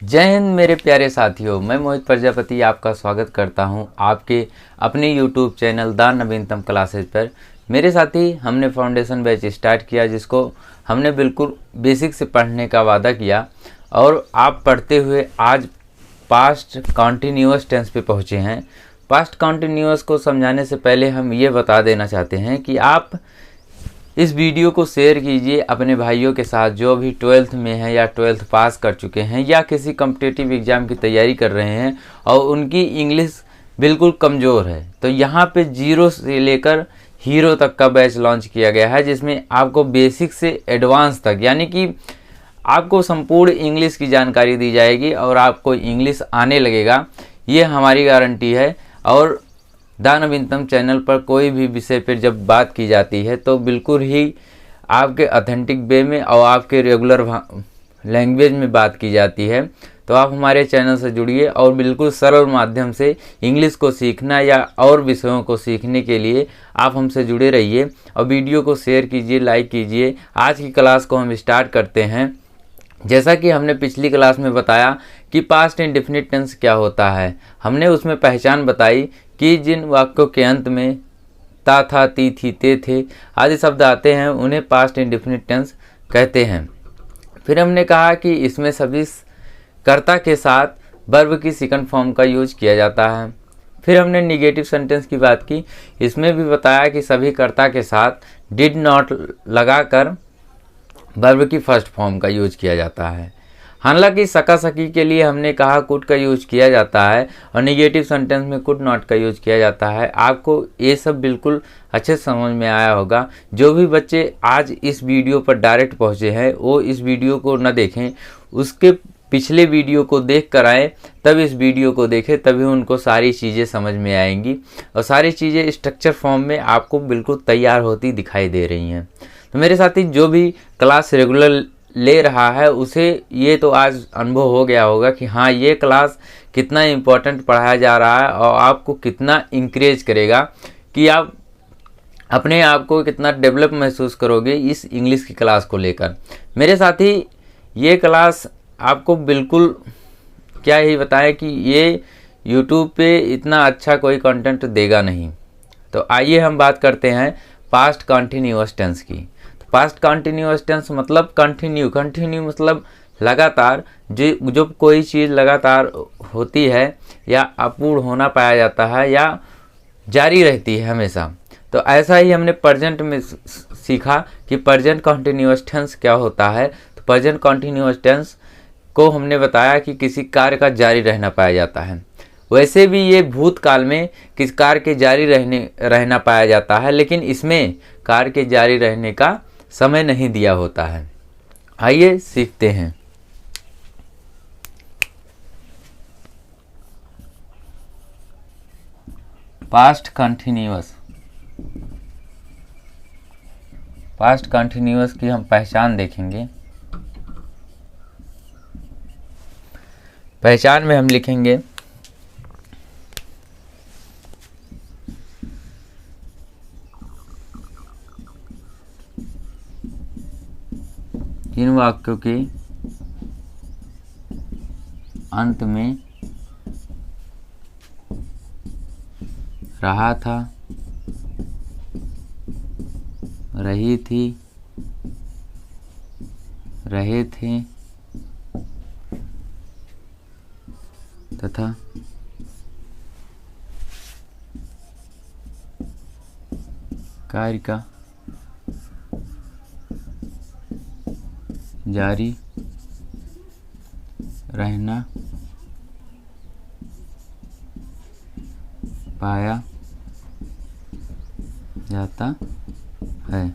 जय हिंद मेरे प्यारे साथियों, मैं मोहित प्रजापति आपका स्वागत करता हूं आपके अपने यूट्यूब चैनल द नवीनतम क्लासेज पर। मेरे साथी, हमने फाउंडेशन बैच स्टार्ट किया जिसको हमने बिल्कुल बेसिक से पढ़ने का वादा किया और आप पढ़ते हुए आज पास्ट कॉन्टिन्यूअस टेंस पे पहुँचे हैं। पास्ट कॉन्टिन्यूअस को समझाने से पहले हम ये बता देना चाहते हैं कि आप इस वीडियो को शेयर कीजिए अपने भाइयों के साथ जो भी 12th में हैं या 12th पास कर चुके हैं या किसी कॉम्पिटिटिव एग्ज़ाम की तैयारी कर रहे हैं और उनकी इंग्लिश बिल्कुल कमज़ोर है। तो यहाँ पे जीरो से लेकर हीरो तक का बैच लॉन्च किया गया है जिसमें आपको बेसिक से एडवांस तक यानी कि आपको संपूर्ण इंग्लिश की जानकारी दी जाएगी और आपको इंग्लिश आने लगेगा, ये हमारी गारंटी है। और द नवीनतम चैनल पर कोई भी विषय पर जब बात की जाती है तो बिल्कुल ही आपके ऑथेंटिक वे में और आपके रेगुलर लैंग्वेज में बात की जाती है। तो आप हमारे चैनल से जुड़िए और बिल्कुल सरल माध्यम से इंग्लिश को सीखना या और विषयों को सीखने के लिए आप हमसे जुड़े रहिए और वीडियो को शेयर कीजिए, लाइक कीजिए। आज की क्लास को हम स्टार्ट करते हैं। जैसा कि हमने पिछली क्लास में बताया कि पास्ट इंडेफिनिट टेंस क्या होता है, हमने उसमें पहचान बताई कि जिन वाक्यों के अंत में ता, था, ती, थी, ते, थे आदि शब्द आते हैं उन्हें पास्ट इंडेफिनिट टेंस कहते हैं। फिर हमने कहा कि इसमें सभी कर्ता के साथ वर्ब की सेकंड फॉर्म का यूज किया जाता है। फिर हमने निगेटिव सेंटेंस की बात की, इसमें भी बताया कि सभी कर्ता के साथ डिड नॉट लगाकर वर्ब की फर्स्ट फॉर्म का यूज किया जाता है। हालांकि सका सकी के लिए हमने कहा कुड का यूज किया जाता है और निगेटिव सेंटेंस में कुड नॉट का यूज किया जाता है। आपको ये सब बिल्कुल अच्छे समझ में आया होगा। जो भी बच्चे आज इस वीडियो पर डायरेक्ट पहुंचे हैं वो इस वीडियो को न देखें, उसके पिछले वीडियो को देख कर आए तब इस वीडियो को देखें, तभी उनको सारी चीज़ें समझ में आएंगी और सारी चीज़ें स्ट्रक्चर फॉर्म में आपको बिल्कुल तैयार होती दिखाई दे रही हैं। तो मेरे साथी, जो भी क्लास रेगुलर ले रहा है उसे ये तो आज अनुभव हो गया होगा कि हाँ, ये क्लास कितना इम्पोर्टेंट पढ़ाया जा रहा है और आपको कितना इंकरेज करेगा कि आप अपने आप को कितना डेवलप महसूस करोगे इस इंग्लिश की क्लास को लेकर। मेरे साथी, ये क्लास आपको बिल्कुल क्या ही बताएं कि ये YouTube पे इतना अच्छा कोई कंटेंट देगा नहीं। तो आइए हम बात करते हैं पास्ट कॉन्टिन्यूअस टेंस की। पास्ट कॉन्टिन्यूअस टेंस मतलब कंटिन्यू मतलब लगातार, जो कोई चीज़ लगातार होती है या अपूर्ण होना पाया जाता है या जारी रहती है हमेशा। तो ऐसा ही हमने प्रेजेंट में सीखा कि प्रेजेंट कॉन्टिन्यूअस टेंस क्या होता है। तो प्रेजेंट कॉन्टिन्यूअस टेंस को हमने बताया कि किसी कार्य का जारी रहना पाया जाता है। वैसे भी ये भूतकाल में किस कार्य के जारी रहना पाया जाता है, लेकिन इसमें कार्य के जारी रहने का समय नहीं दिया होता है। आइए सीखते हैं। पास्ट कंटिन्यूअस की हम पहचान देखेंगे। पहचान में हम लिखेंगे इन वाक्यों के अंत में रहा था, रही थी, रहे थे तथा कार्य का जारी रहना पाया जाता है,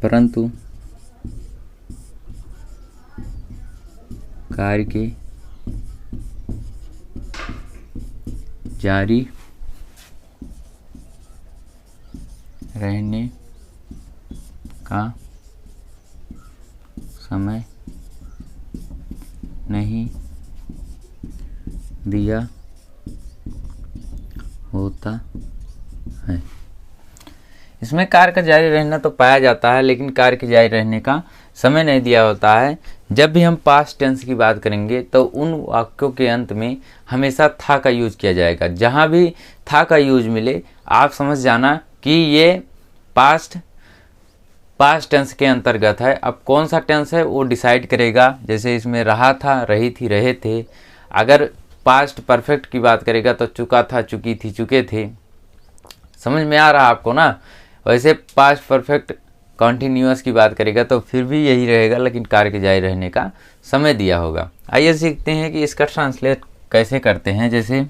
परंतु कार्य के जारी रहने का समय नहीं दिया होता है। इसमें कार्य का जारी रहना तो पाया जाता है, लेकिन कार्य के जारी रहने का समय नहीं दिया होता है। जब भी हम पास्ट टेंस की बात करेंगे तो उन वाक्यों के अंत में हमेशा था का यूज किया जाएगा। जहाँ भी था का यूज मिले आप समझ जाना कि ये पास्ट टेंस के अंतर्गत है। अब कौन सा टेंस है वो डिसाइड करेगा। जैसे इसमें रहा था, रही थी, रहे थे। अगर पास्ट परफेक्ट की बात करेगा तो चुका था, चुकी थी, चुके थे। समझ में आ रहा आपको ना। वैसे पास्ट परफेक्ट कॉन्टिन्यूअस की बात करेगा तो फिर भी यही रहेगा, लेकिन कार्य के जारी रहने का समय दिया होगा। आइए सीखते हैं कि इसका ट्रांसलेट कैसे करते हैं। जैसे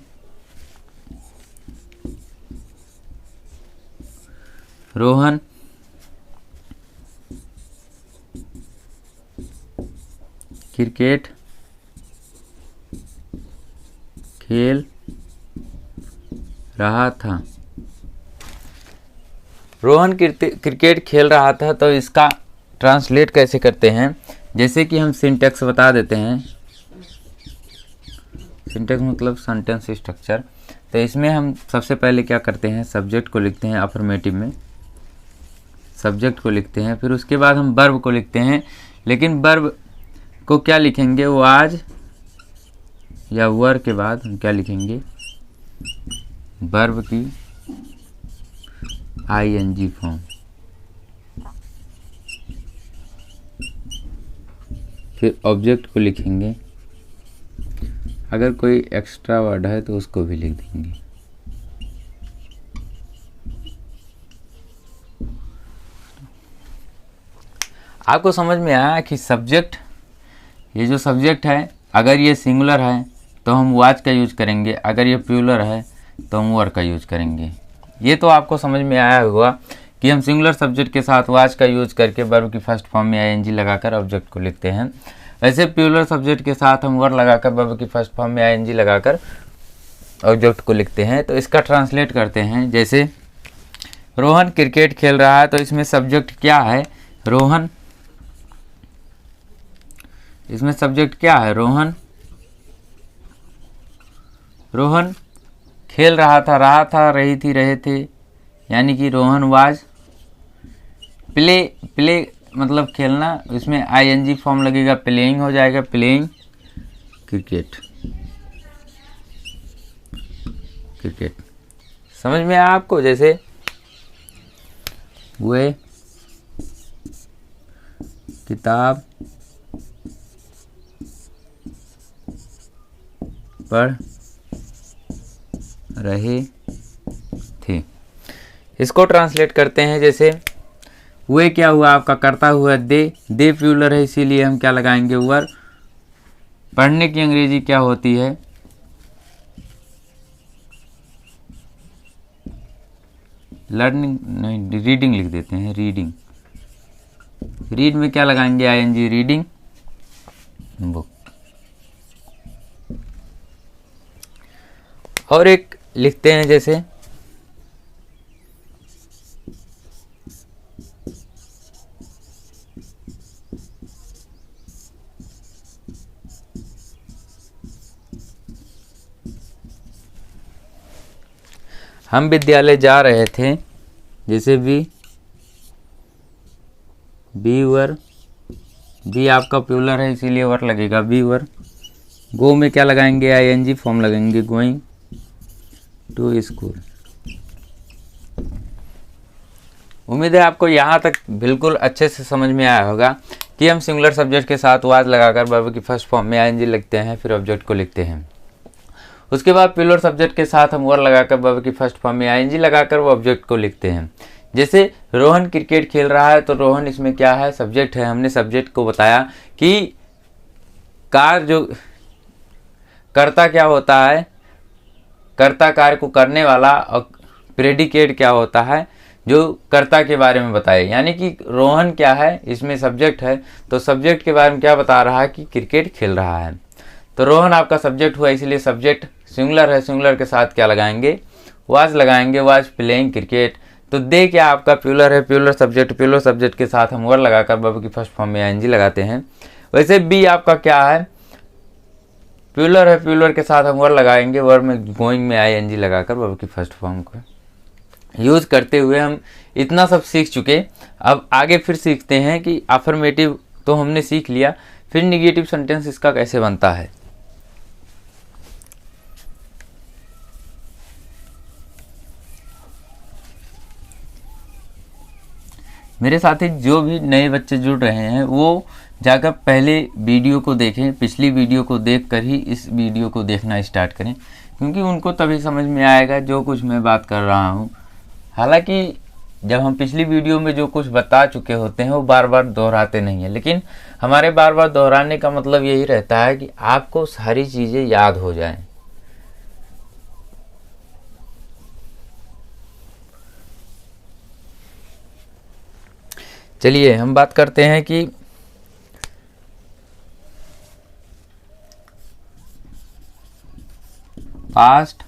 रोहन क्रिकेट खेल रहा था। रोहन क्रिकेट खेल रहा था, तो इसका ट्रांसलेट कैसे करते हैं। जैसे कि हम सिंटेक्स बता देते हैं। सिंटेक्स मतलब सेंटेंस स्ट्रक्चर। तो इसमें हम सबसे पहले क्या करते हैं, सब्जेक्ट को लिखते हैं। अफर्मेटिव में सब्जेक्ट को लिखते हैं, फिर उसके बाद हम वर्ब को लिखते हैं। लेकिन वर्ब को क्या लिखेंगे, वाज या वर के बाद हम क्या लिखेंगे, वर्ब की आईएनजी फॉर्म। फिर ऑब्जेक्ट को लिखेंगे। अगर कोई एक्स्ट्रा वर्ड है तो उसको भी लिख देंगे। आपको समझ में आया कि सब्जेक्ट, ये जो सब्जेक्ट है अगर ये सिंगुलर है तो हम वाज का यूज करेंगे, अगर ये प्लूरल है तो हम वर का यूज करेंगे। ये तो आपको समझ में आया होगा कि हम सिंगुलर सब्जेक्ट के साथ वाज का यूज करके वर्ब की फर्स्ट फॉर्म में आईएनजी लगाकर ऑब्जेक्ट को लिखते हैं। वैसे प्लूरल सब्जेक्ट के साथ हम वर लगाकर वर्ब की फर्स्ट फॉर्म में आईएनजी लगाकर ऑब्जेक्ट को लिखते हैं। तो इसका ट्रांसलेट करते हैं। जैसे रोहन क्रिकेट खेल रहा है, तो इसमें सब्जेक्ट क्या है, रोहन। इसमें सब्जेक्ट क्या है, रोहन। रोहन खेल रहा था, रही थी, रहे थे, यानी कि रोहन वाज प्ले मतलब खेलना। इसमें आईएनजी फॉर्म लगेगा, प्लेइंग हो जाएगा, प्लेइंग क्रिकेट। समझ में आया आपको। जैसे वे किताब पढ़ रहे थे। इसको ट्रांसलेट करते हैं। जैसे वे क्या हुआ, आपका करता हुआ दे प्लूरल है, इसीलिए हम क्या लगाएंगे, वर। पढ़ने की अंग्रेजी क्या होती है, लर्निंग नहीं, रीडिंग लिख देते हैं, रीडिंग। रीड में क्या लगाएंगे, आईएनजी, रीडिंग बुक। और एक लिखते हैं, जैसे हम विद्यालय जा रहे थे। जैसे बी वर, बी आपका प्लूरल है इसीलिए वर लगेगा, बी वर। गो में क्या लगाएंगे, आईएनजी फॉर्म लगेंगे, गोइंग टू स्कूल। उम्मीद है आपको यहाँ तक बिल्कुल अच्छे से समझ में आया होगा कि हम सिंगुलर सब्जेक्ट के साथ वाज लगाकर वर्ब की फर्स्ट फॉर्म में आईएनजी लिखते हैं, फिर ऑब्जेक्ट को लिखते हैं। उसके बाद प्लूरल सब्जेक्ट के साथ हम वर लगाकर वर्ब की फर्स्ट फॉर्म में आईएनजी लगाकर वो ऑब्जेक्ट को लिखते हैं। जैसे रोहन क्रिकेट खेल रहा है, तो रोहन इसमें क्या है, सब्जेक्ट है। हमने सब्जेक्ट को बताया कि कार्य जो कर्ता क्या होता है, कर्ता कार्य को करने वाला, और प्रेडिकेट क्या होता है जो कर्ता के बारे में बताए। यानी कि रोहन क्या है, इसमें सब्जेक्ट है, तो सब्जेक्ट के बारे में क्या बता रहा है कि क्रिकेट खेल रहा है। तो रोहन आपका सब्जेक्ट हुआ, इसलिए सब्जेक्ट सिंगुलर है, सिंगुलर के साथ क्या लगाएंगे, वाज लगाएंगे, वाज प्लेइंग क्रिकेट। तो दे क्या आपका प्लूरल है, प्लूरल सब्जेक्ट के साथ हम वर लगाकर वर्ब की फर्स्ट फॉर्म में आईएनजी लगाते हैं। वैसे बी आपका क्या है, प्लूरल है, प्लूरल के साथ हम वर लगाएंगे, वर्ब में गोइंग में आईएनजी लगाकर वर्ब की फर्स्ट फॉर्म को यूज़ करते हुए हम इतना सब सीख चुके। अब आगे फिर सीखते हैं कि अफर्मेटिव तो हमने सीख लिया, फिर निगेटिव सेंटेंस इसका कैसे बनता है। मेरे साथी जो भी नए बच्चे जुड़ रहे हैं वो जाकर पहले वीडियो को देखें, पिछली वीडियो को देखकर ही इस वीडियो को देखना स्टार्ट करें, क्योंकि उनको तभी समझ में आएगा जो कुछ मैं बात कर रहा हूँ। हालांकि जब हम पिछली वीडियो में जो कुछ बता चुके होते हैं वो बार बार दोहराते नहीं हैं, लेकिन हमारे बार बार दोहराने का मतलब यही रहता है कि आपको सारी चीज़ें याद हो जाएं। चलिए हम बात करते हैं कि पास्ट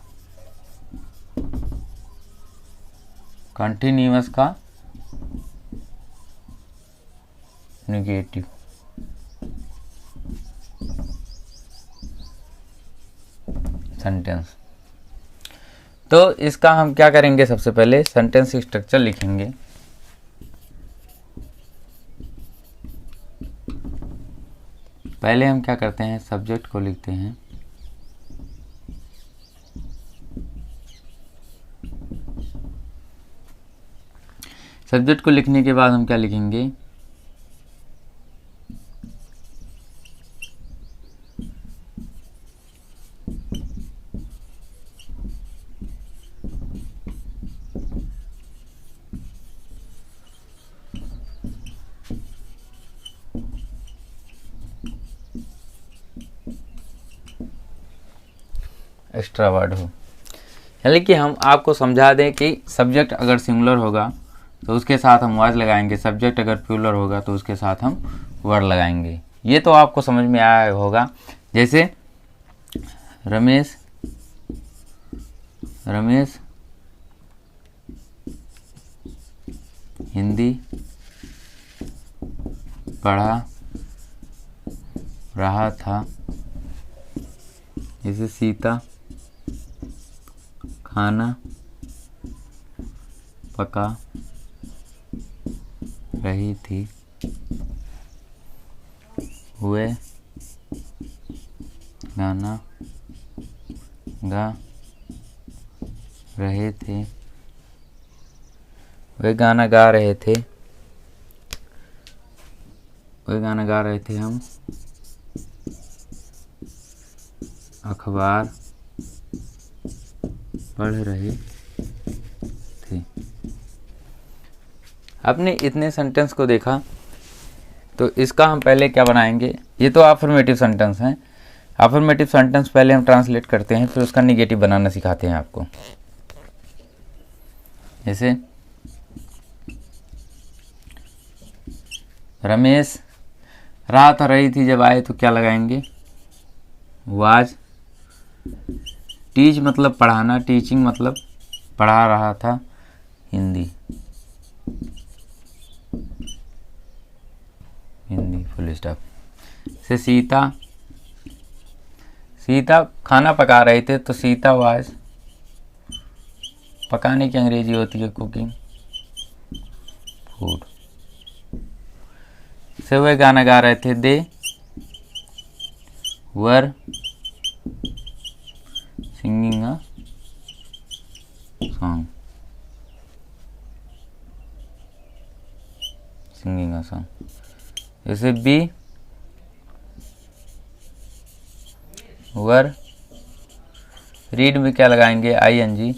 कंटिन्यूअस का नेगेटिव। सेंटेंस, तो इसका हम क्या करेंगे, सबसे पहले सेंटेंस स्ट्रक्चर लिखेंगे। पहले हम क्या करते हैं, सब्जेक्ट को लिखते हैं। सब्जेक्ट को लिखने के बाद हम क्या लिखेंगे, एक्स्ट्रा वर्ड हो, यानी कि हम आपको समझा दें कि सब्जेक्ट अगर सिंगुलर होगा तो उसके साथ हम वाज लगाएंगे, सब्जेक्ट अगर प्लूरल होगा तो उसके साथ हम वर्ड लगाएंगे। ये तो आपको समझ में आया होगा। जैसे रमेश हिंदी पढ़ा रहा था। जैसे सीता खाना पका रही थी। वे गाना गा रहे थे। वे गाना गा रहे थे। वे गाना गा रहे थे। हम अखबार पढ़ रहे थे। आपने इतने सेंटेंस को देखा, तो इसका हम पहले क्या बनाएंगे। ये तो अफर्मेटिव सेंटेंस हैं। अफर्मेटिव सेंटेंस पहले हम ट्रांसलेट करते हैं, फिर उसका निगेटिव बनाना सिखाते हैं आपको। जैसे रमेश रात रही थी, जब आए तो क्या लगाएंगे, वाज। टीच मतलब पढ़ाना, टीचिंग मतलब पढ़ा रहा था हिंदी। Full stop. से सीता खाना पका रहे थे, तो सीता वाज। पकाने की अंग्रेजी होती है कुकिंग, फूड। से वे गाना गा रहे थे, दे वर सिंगिंग अ सॉन्ग। जैसे बी वर रीड में क्या लगाएंगे, ING।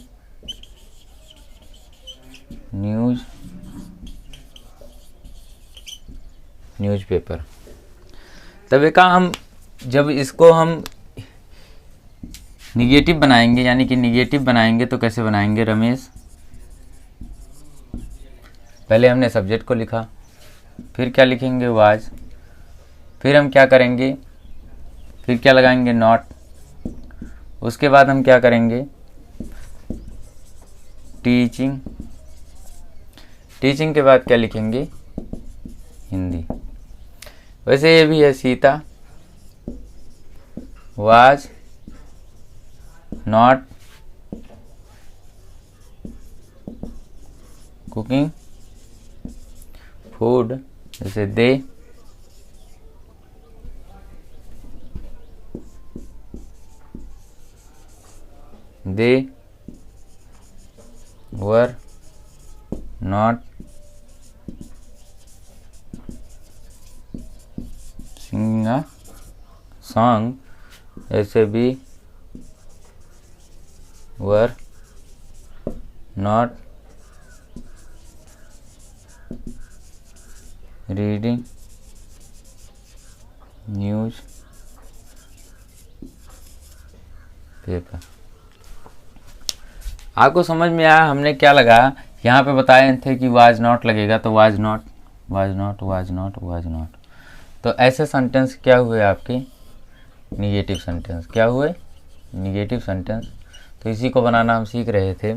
न्यूज़पेपर। तब का हम जब इसको हम निगेटिव बनाएंगे, यानी कि निगेटिव बनाएंगे तो कैसे बनाएंगे, रमेश। पहले हमने सब्जेक्ट को लिखा, फिर क्या लिखेंगे, वाज। फिर हम क्या करेंगे, फिर क्या लगाएंगे, नॉट। उसके बाद हम क्या करेंगे, टीचिंग। टीचिंग के बाद क्या लिखेंगे, हिंदी। वैसे ये भी है, Sita was not cooking food, जैसे they were not singing a song, ऐसे भी were not reading newspaper. आपको समझ में आया हमने क्या लगाया? यहाँ पे बताए थे कि वाज नॉट लगेगा, तो was not, was not, was not, was not. तो ऐसे सेंटेंस क्या हुए आपके? Negative sentence. क्या हुए? Negative sentence. तो इसी को बनाना हम सीख रहे थे।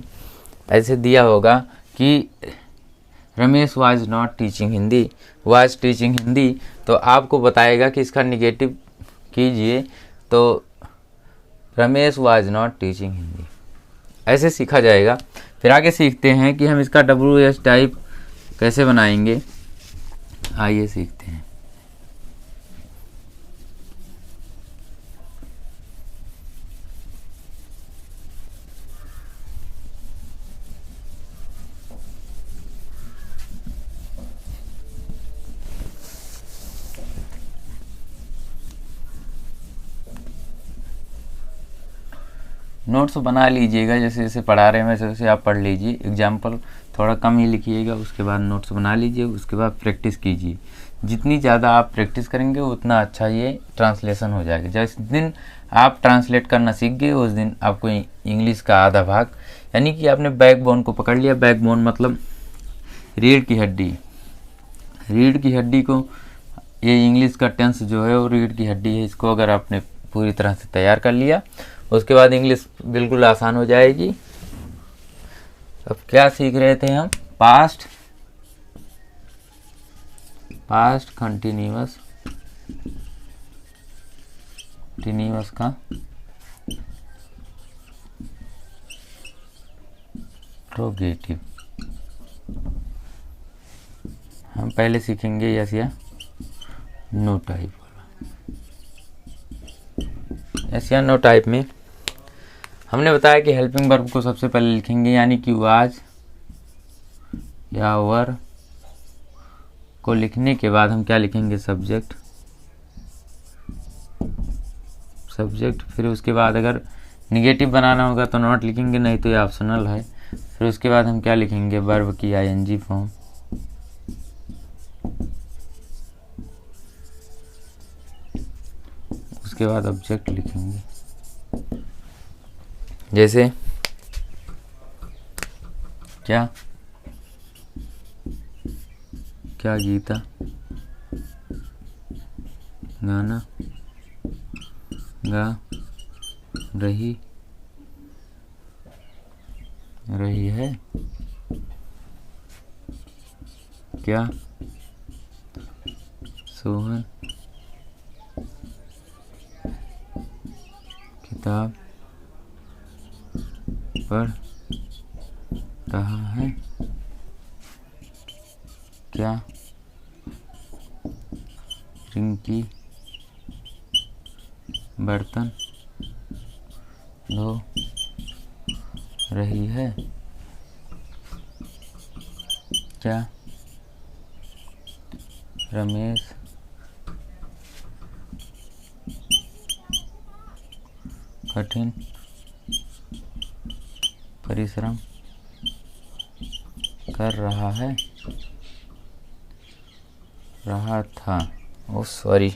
ऐसे दिया होगा कि Ramesh was not teaching Hindi, was teaching Hindi, तो आपको बताएगा कि इसका निगेटिव कीजिए, तो Ramesh was not teaching Hindi. ऐसे सीखा जाएगा। फिर आगे सीखते हैं कि हम इसका WH टाइप कैसे बनाएंगे। आइए सीखते हैं। नोट्स बना लीजिएगा, जैसे जैसे पढ़ा रहे हैं वैसे वैसे आप पढ़ लीजिए। एग्जाम्पल थोड़ा कम ही लिखिएगा, उसके बाद नोट्स बना लीजिए, उसके बाद प्रैक्टिस कीजिए। जितनी ज़्यादा आप प्रैक्टिस करेंगे उतना अच्छा ये ट्रांसलेशन हो जाएगा। जिस दिन आप ट्रांसलेट करना सीख गए उस दिन आपको इंग्लिश का आधा भाग, यानी कि आपने बैकबोन को पकड़ लिया। बैकबोन मतलब रीढ़ की हड्डी। रीढ़ की हड्डी को, ये इंग्लिश का टेंस जो है वो रीढ़ की हड्डी है। इसको अगर आपने पूरी तरह से तैयार कर लिया उसके बाद इंग्लिश बिल्कुल आसान हो जाएगी। अब क्या सीख रहे थे हम? पास्ट कंटिन्यूअस का इंट्रोगेटिव। हम पहले सीखेंगे यस या नो टाइप वाला। यस या नो टाइप में हमने बताया कि हेल्पिंग वर्ब को सबसे पहले लिखेंगे, यानी कि वाज या वर को लिखने के बाद हम क्या लिखेंगे? सब्जेक्ट। फिर उसके बाद अगर निगेटिव बनाना होगा तो नॉट लिखेंगे, नहीं तो ये ऑप्शनल है। फिर उसके बाद हम क्या लिखेंगे? वर्ब की ING फॉर्म। उसके बाद ऑब्जेक्ट लिखेंगे, जैसे क्या गीता गाना गा रही है? क्या सोहन किताब पढ़ रहा है? क्या रिंकी बर्तन धो रही है? क्या रमेश कठिन परिश्रम कर रहा है? रहा था। ओ सॉरी,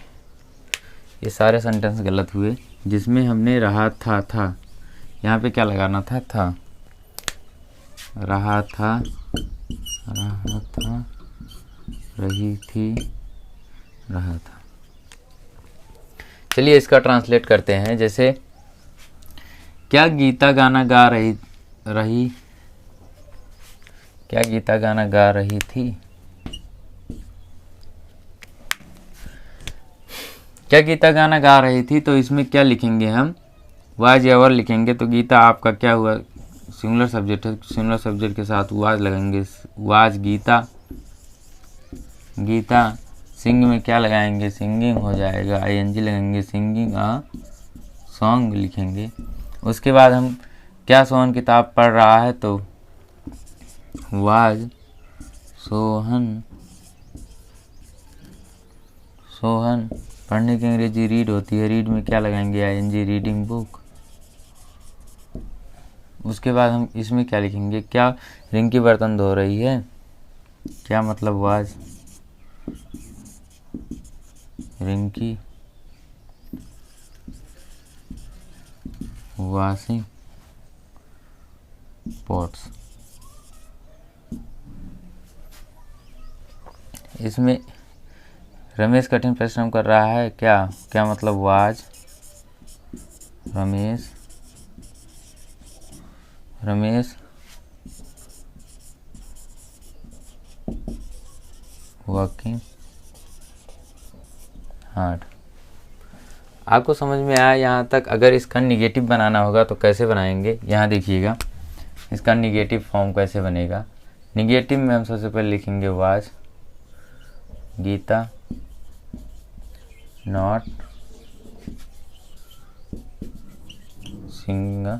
ये सारे सेंटेंस गलत हुए। जिसमें हमने रहा था यहाँ पे क्या लगाना था? रहा था, रही थी, रहा था। चलिए इसका ट्रांसलेट करते हैं। जैसे क्या गीता गाना गा रही क्या गीता गाना गा रही थी? क्या गीता गाना गा रही थी? तो इसमें क्या लिखेंगे हम? वाज या वर लिखेंगे। तो गीता आपका क्या हुआ? सिंगुलर सब्जेक्ट है, सिंगुलर सब्जेक्ट के साथ वाज लगाएंगे, वाज गीता, गीता सिंग में क्या लगाएंगे, सिंगिंग हो जाएगा, ING लगाएंगे, सिंगिंग सॉन्ग लिखेंगे। उसके बाद हम क्या सोहन किताब पढ़ रहा है, तो वाज सोहन, सोहन पढ़ने की अंग्रेजी रीड होती है, रीड में क्या लगाएंगे, ING, रीडिंग बुक। उसके बाद हम इसमें क्या लिखेंगे, क्या रिंकी बर्तन धो रही है, क्या मतलब वाज रिंकी वॉशिंग पॉट्स। इसमें रमेश कठिन परिश्रम कर रहा है, क्या क्या मतलब वाज रमेश वर्किंग हार्ड। आपको समझ में आया यहाँ तक? अगर इसका निगेटिव बनाना होगा तो कैसे बनाएंगे, यहाँ देखिएगा इसका निगेटिव फॉर्म कैसे बनेगा। निगेटिव में हम सबसे पहले लिखेंगे was Geeta not sing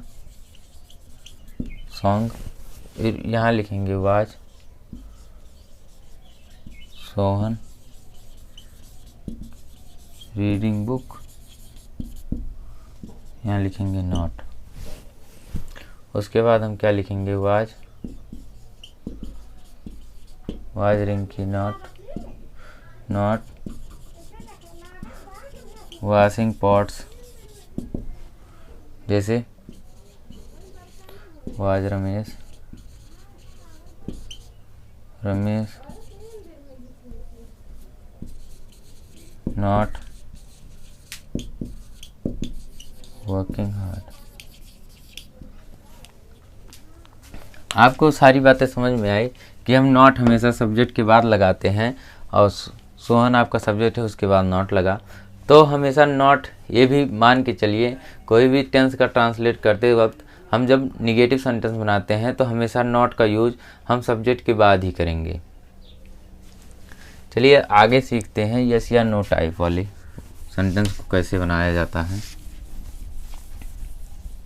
song, फिर यहाँ लिखेंगे वाज सोहन रीडिंग बुक, यहाँ लिखेंगे नॉट। उसके बाद हम क्या लिखेंगे, was Rinki not washing pots, जैसे was Ramesh not working hard. आपको सारी बातें समझ में आई कि हम नॉट हमेशा सब्जेक्ट के बाद लगाते हैं, और सोहन आपका सब्जेक्ट है उसके बाद नॉट लगा। तो हमेशा नॉट, ये भी मान के चलिए कोई भी टेंस का ट्रांसलेट करते वक्त हम जब निगेटिव सेंटेंस बनाते हैं तो हमेशा नॉट का यूज हम सब्जेक्ट के बाद ही करेंगे। चलिए आगे सीखते हैं यस या नो टाइप वाले सेंटेंस को कैसे बनाया जाता है।